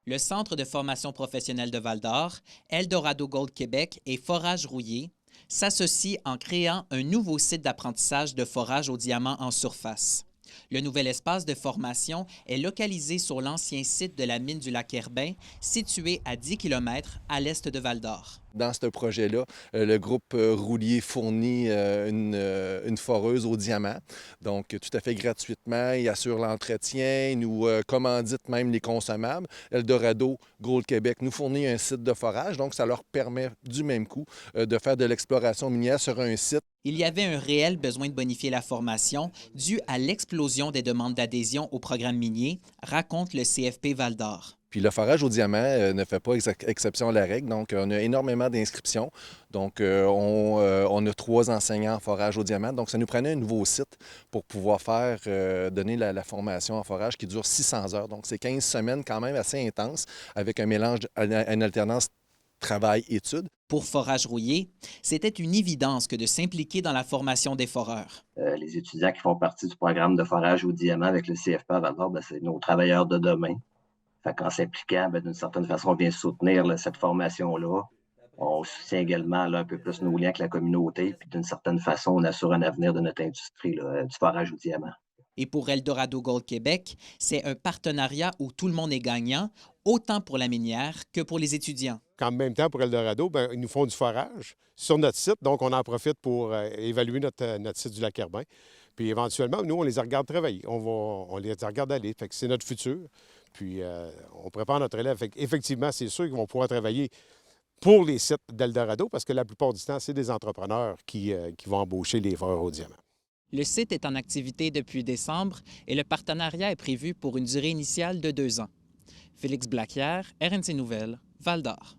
Le Centre de formation professionnelle de Val-d'Or, Eldorado Gold Québec et Forage Rouillé s'associent en créant un nouveau site d'apprentissage de forage au diamant en surface. Le nouvel espace de formation est localisé sur l'ancien site de la mine du Lac-Herbin, situé à 10 km à l'est de Val-d'Or. Dans ce projet-là, le groupe Roulier fournit une foreuse au diamant, donc tout à fait gratuitement. Il assure l'entretien, il nous commandite même les consommables. Eldorado Gold Québec nous fournit un site de forage, donc ça leur permet du même coup de faire de l'exploration minière sur un site. Il y avait un réel besoin de bonifier la formation dû à l'explosion des demandes d'adhésion au programme minier, raconte le CFP Val-d'Or. Puis le forage au diamant ne fait pas exception à la règle, donc on a énormément d'inscriptions. Donc on a 3 enseignants en forage au diamant, donc ça nous prenait un nouveau site pour pouvoir donner la formation en forage qui dure 600 heures. Donc c'est 15 semaines quand même assez intense avec un mélange, une alternance travail-études. Pour Forage Rouillé, c'était une évidence que de s'impliquer dans la formation des foreurs. Les étudiants qui font partie du programme de forage au diamant avec le CFP à Val-d'Or, c'est nos travailleurs de demain. Fait qu'en s'impliquant, d'une certaine façon, on vient soutenir cette formation-là. On soutient également un peu plus nos liens avec la communauté, puis d'une certaine façon, on assure un avenir de notre industrie du forage au diamant. Et pour Eldorado Gold Québec, c'est un partenariat où tout le monde est gagnant, autant pour la minière que pour les étudiants. En même temps, pour Eldorado, ils nous font du forage sur notre site, donc on en profite pour évaluer notre site du Lac-Herbin. Puis éventuellement, nous, on les regarde travailler, on les regarde aller. Fait que c'est notre futur. Puis on prépare notre élève. Fait effectivement, c'est sûr qu'ils vont pouvoir travailler pour les sites d'Eldorado parce que la plupart du temps, c'est des entrepreneurs qui vont embaucher les foreurs au diamant. Le site est en activité depuis décembre et le partenariat est prévu pour une durée initiale de 2 ans. Félix Blacquière, RNC Nouvelles, Val-d'Or.